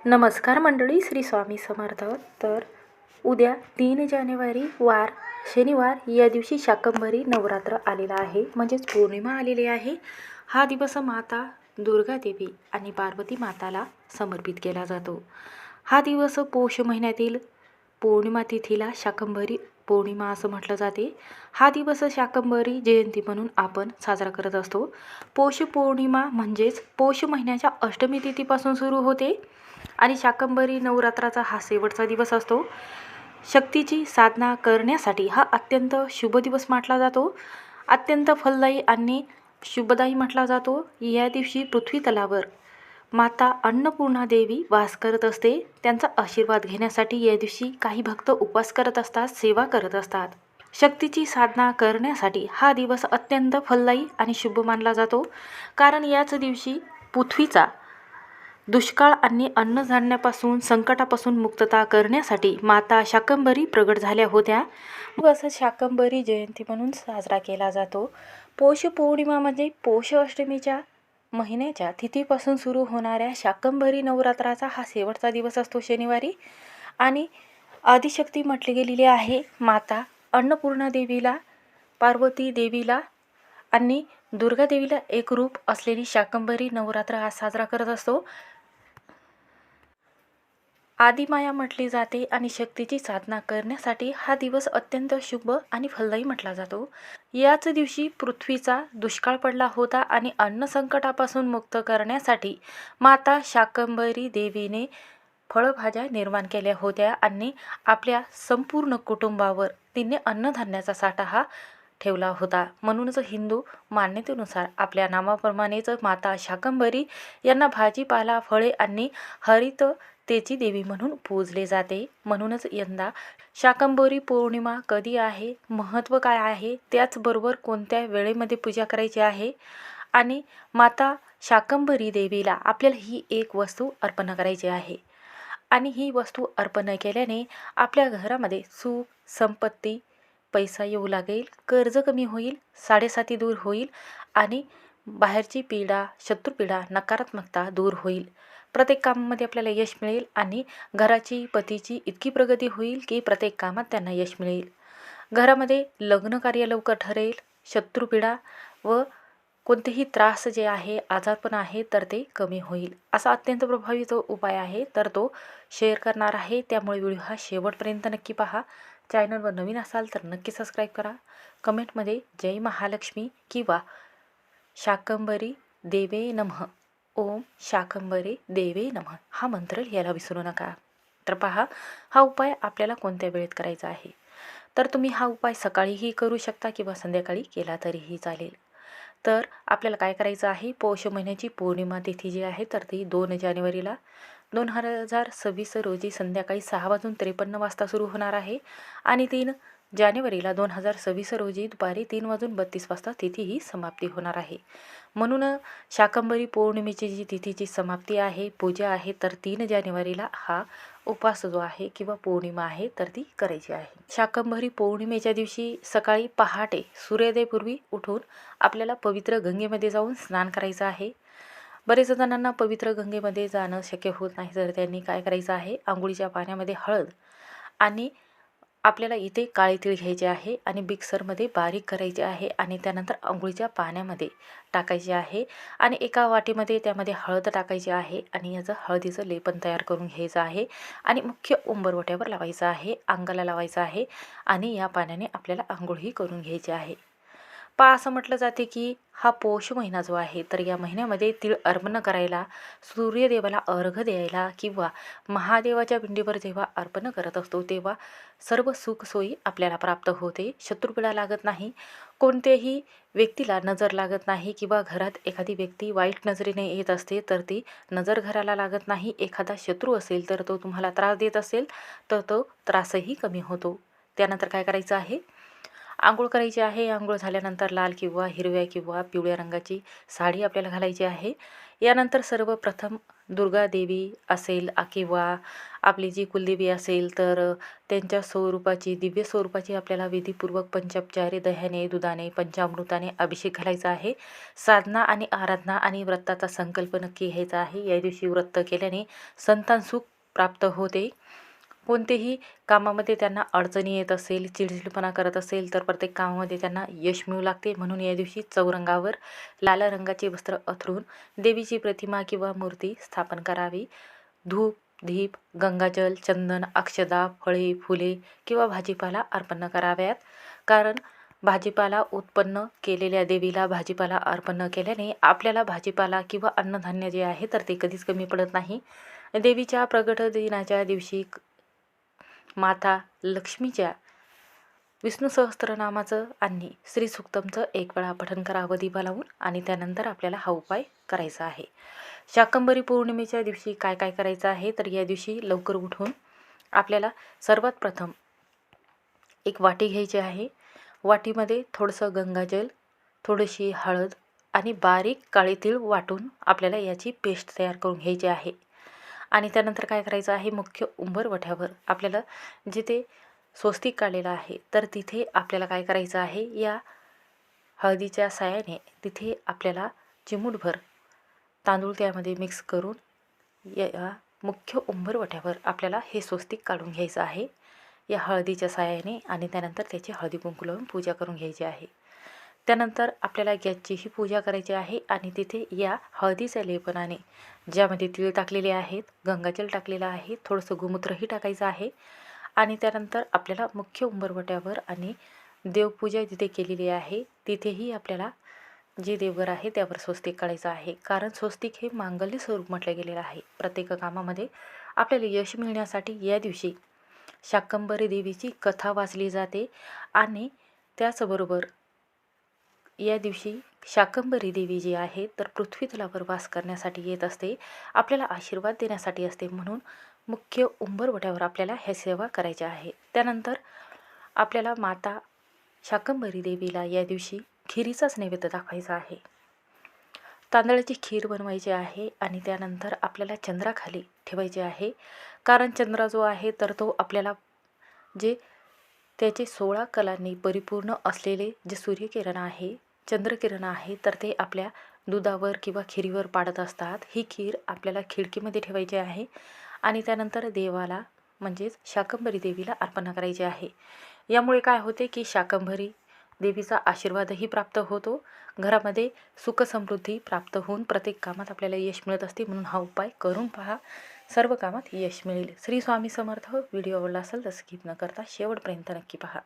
नमस्कार मंडळी, श्री स्वामी समर्थ. तर उद्या 3 जानेवारी वार शनिवार या दिवशी शाकंभरी नवरात्र आलेला आहे, म्हणजेच पौर्णिमा आलेली आहे. हा दिवस माता दुर्गा देवी आणि पार्वती माताला समर्पित केला जातो. हा दिवस पौष महिन्यातील पौर्णिमा तिथीला शाकंभरी पौर्णिमा असं म्हटलं जाते. हा दिवस शाकंभरी जयंती म्हणून आपण साजरा करत असतो. पौष पौर्णिमा म्हणजेच पौष महिन्याच्या अष्टमी तिथीपासून सुरू होते आणि शाकंभरी नवरात्राचा हा शेवटचा दिवस असतो. शक्तीची साधना करण्यासाठी हा अत्यंत शुभ दिवस म्हटला जातो. अत्यंत फलदायी आणि शुभदायी म्हटला जातो. या दिवशी पृथ्वी तलावर माता अन्नपूर्णा देवी वास करत असते. त्यांचा आशीर्वाद घेण्यासाठी या दिवशी काही भक्त उपवास करत असतात, सेवा करत असतात. शक्तीची साधना करण्यासाठी हा दिवस अत्यंत फलदायी आणि शुभ मानला जातो, कारण याच दिवशी पृथ्वीचा दुष्काळ आणि अन्नधान्यापासून संकटापासून मुक्तता करण्यासाठी माता शाकंभरी प्रगट झाल्या होत्या. असं शाकंभरी जयंती म्हणून साजरा केला जातो. पौष पौर्णिमा म्हणजे पौष अष्टमीच्या महिन्याच्या तिथीपासून सुरू होणाऱ्या शाकंभरी नवरात्राचा हा शेवटचा दिवस असतो शनिवारी. आणि आदिशक्ती म्हटली गेलेली आहे. माता अन्नपूर्णा देवीला, पार्वती देवीला आणि दुर्गा देवीला एक रूप असलेली शाकंभरी नवरात्र हा साजरा करत असतो. आदिमाया म्हटली जाते आणि शक्तीची साधना करण्यासाठी हा दिवस अत्यंत शुभ आणि फलदायी म्हटला जातो. याच दिवशी पृथ्वीचा दुष्काळ पडला होता आणि अन्न संकटापासून मुक्त करण्यासाठी माता शाकंभरी देवीने फळभाज्या निर्माण केल्या होत्या आणि आपल्या संपूर्ण कुटुंबावर तिने अन्नधान्याचा साठा हा ठेवला होता. म्हणूनच हिंदू मान्यतेनुसार आपल्या नामाप्रमाणेच माता शाकंभरी यांना भाजीपाला, फळे आणि हरित तेची देवी म्हणून पूजले जाते. म्हणूनच यंदा शाकंभरी पौर्णिमा कधी आहे, महत्त्व काय आहे, त्याचबरोबर कोणत्या वेळेमध्ये पूजा करायची आहे आणि माता शाकंभरी देवीला आपल्याला ही एक वस्तू अर्पण करायची आहे. आणि ही वस्तू अर्पण केल्याने आपल्या घरामध्ये सुख, संपत्ती, पैसा येऊ लागेल, कर्ज कमी होईल, साडेसाती दूर होईल आणि बाहेरची पीडा, शत्रुपीडा, नकारात्मकता दूर होईल. प्रत्येक कामामध्ये आपल्याला यश मिळेल आणि घराची, पतीची इतकी प्रगती होईल की प्रत्येक कामात त्यांना यश मिळेल. घरामध्ये लग्न कार्य लवकर ठरेल, शत्रुपीडा व कोणतेही त्रास जे आहे, आजारपण आहे, तर ते कमी होईल. असा अत्यंत प्रभावी जो उपाय आहे तर तो शेअर करणार आहे. त्यामुळे व्हिडिओ हा शेवटपर्यंत नक्की पहा. चॅनलवर नवीन असाल तर नक्की सबस्क्राईब करा. कमेंटमध्ये जय महालक्ष्मी किंवा शाकंभरी देवे नमः, ओम शाकंभरी देवे नमः हा मंत्र लिहायला विसरू नका. तर पहा, हा उपाय आपल्याला कोणत्या वेळेत करायचा आहे. तर तुम्ही हा उपाय सकाळीही करू शकता किंवा संध्याकाळी केला तरीही चालेल. तर आपल्याला काय करायचं आहे, पौष महिन्याची पौर्णिमा तिथी जी आहे तर ती 2 जानेवारीला 2026 रोजी संध्याकाळी 6:53 सुरू होणार आहे आणि 3 जानेवारीला 2026 रोजी दुपारी 3:32 तिथी ही समाप्ती होणार आहे. म्हणून शाकंभरी पौर्णिमेची जी तिथीची समाप्ती आहे, पूजा आहे, तर 3 जानेवारीला हा उपवास जो आहे किंवा पौर्णिमा आहे तर ती करायची आहे. शाकंभरी पौर्णिमेच्या दिवशी सकाळी पहाटे सूर्योदयपूर्वी उठून आपल्याला पवित्र गंगेमध्ये जाऊन स्नान करायचं आहे. बरेच जणांना पवित्र गंगेमध्ये जाणं शक्य होत नाही, तर त्यांनी काय करायचं आहे, आंघोळीच्या पाण्यामध्ये हळद आणि आपल्याला इथे काळे तीळ घ्यायचे आहे आणि मिक्सरमध्ये बारीक करायचे आहे आणि त्यानंतर आंघोळीच्या पाण्यामध्ये टाकायचे आहे आणि एका वाटीमध्ये त्यामध्ये हळद टाकायची आहे आणि याचं हळदीचं लेपन तयार करून घ्यायचं आहे आणि मुख्य उंबरवट्यावर लावायचं आहे, अंगाला लावायचं आहे आणि या पाण्याने आपल्याला आंघोळही करून घ्यायची आहे. असं म्हटलं जाते की हा पौष महिना जो आहे तर या महिन्यामध्ये तीळ अर्पण करायला, सूर्यदेवाला अर्घ्य द्यायला किंवा महादेवाच्या पिंडीवर जेव्हा अर्पण करत असतो तेव्हा सर्व सुखसोयी आपल्याला प्राप्त होते. शत्रुपीडा लागत नाही, कोणत्याही व्यक्तीला नजर लागत नाही किंवा घरात एखादी व्यक्ती वाईट नजरेने येत असते तर ती नजर घराला लागत नाही. एखादा शत्रू असेल तर तो तुम्हाला त्रास देत असेल तर तो त्रासही कमी होतो. त्यानंतर काय करायचं आहे, आंघोळ करायची आहे. आंघोळ झाल्यानंतर लाल किंवा हिरव्या किंवा पिवळ्या रंगाची साडी आपल्याला घालायची आहे. यानंतर सर्वप्रथम दुर्गा देवी असेल किंवा आपली जी कुलदेवी असेल तर त्यांच्या स्वरूपाची दिव्य स्वरूपाची आपल्याला विधीपूर्वक पंचोपचारे दह्याने दुधाने पंचामृताने अभिषेक घालायचा आहे. साधना आणि आराधना आणि व्रताचा संकल्प नक्की घ्यायचा आहे. या दिवशी व्रत केल्याने संतान सुख प्राप्त होते. कोणतेही कामामध्ये त्यांना अडचणी येत असेल, चिडचिडपणा करत असेल तर प्रत्येक कामामध्ये त्यांना यश मिळू लागते. म्हणून या दिवशी चौरंगावर लाल रंगाचे वस्त्र अथरून देवीची प्रतिमा किंवा मूर्ती स्थापन करावी. धूप दीप गंगाजल चंदन अक्षदा फळे फुले किंवा भाजीपाला अर्पण कराव्यात. कारण भाजीपाला उत्पन्न केलेल्या देवीला भाजीपाला अर्पण न केल्याने आपल्याला भाजीपाला किंवा अन्नधान्य जे आहे तर ते कधीच कमी पडत नाही. देवीच्या प्रगट दिनाच्या दिवशी माता लक्ष्मीच्या विष्णू सहस्त्रनामाचं आणि श्री सुक्तमचं एक वेळा पठण करावं दिवा लावून आणि त्यानंतर आपल्याला हा उपाय करायचा आहे. शाकंभरी पौर्णिमेच्या दिवशी काय काय करायचं आहे तर या दिवशी लवकर उठून आपल्याला सर्वात प्रथम एक वाटी घ्यायची आहे. वाटीमध्ये थोडंसं गंगाजल, थोडीशी हळद आणि बारीक काळे तीळ वाटून आपल्याला याची पेस्ट तयार करून घ्यायची आहे. आणि त्यानंतर काय करायचं आहे, मुख्य उंबरवठ्यावर आपल्याला जिथे स्वस्तिक काढलेलं आहे तर तिथे आपल्याला काय करायचं आहे, या हळदीच्या सायाने तिथे आपल्याला चिमूटभर तांदूळ त्यामध्ये मिक्स करून या मुख्य उंबरवठ्यावर आपल्याला हे स्वस्तिक काढून घ्यायचं आहे या हळदीच्या सायाने. आणि त्यानंतर त्याची हळदी कुंकू लावून पूजा करून घ्यायची आहे. त्यानंतर आपल्याला गॅसचीही पूजा करायची आहे आणि तिथे या हळदीच्या लेपनाने ज्यामध्ये तीळ टाकलेले आहेत, गंगाजल टाकलेलं आहे, थोडंसं गोमूत्रही टाकायचं आहे. आणि त्यानंतर आपल्याला मुख्य उंबरवट्यावर आणि देवपूजा जिथे केलेली आहे तिथेही आपल्याला जे देवघर आहे त्यावर स्वस्तिक काढायचं आहे. कारण स्वस्तिक हे मांगल्य स्वरूप म्हटलं गेलेलं आहे. प्रत्येक कामामध्ये आपल्याला यश मिळण्यासाठी या दिवशी शाकंभरी देवीची कथा वाचली जाते. आणि त्याचबरोबर या दिवशी शाकंभरी देवी जी आहे तर पृथ्वी तलावर वास करण्यासाठी येत असते, आपल्याला आशीर्वाद देण्यासाठी असते. म्हणून मुख्य उंबरवट्यावर आपल्याला ह्या सेवा करायच्या आहे. त्यानंतर आपल्याला माता शाकंभरी देवीला या दिवशी खिरीचाच नैवेद्य दाखवायचा आहे. तांदळाची खीर बनवायची आहे आणि त्यानंतर आपल्याला चंद्राखाली ठेवायचे आहे. कारण चंद्र जो आहे तर तो आपल्याला जे त्याचे 16 कलांनी परिपूर्ण असलेले जे सूर्यकिरण आहे, चंद्रकिरण आहे तर ते आपल्या दुधावर किंवा खिरीवर पाडत असतात. ही खीर आपल्याला खिडकीमध्ये ठेवायची आहे आणि त्यानंतर देवाला म्हणजेच शाकंभरी देवीला अर्पण करायचे आहे. यामुळे काय होते की शाकंभरी देवीचा आशीर्वादही प्राप्त होतो, घरामध्ये सुख समृद्धी प्राप्त होऊन प्रत्येक कामात आपल्याला यश मिळत असते. म्हणून हा उपाय करून पहा, सर्व कामात यश मिळेल. श्री स्वामी समर्थ. व्हिडिओ आवडला असेल तर स्किप न करता शेवटपर्यंत नक्की पहा.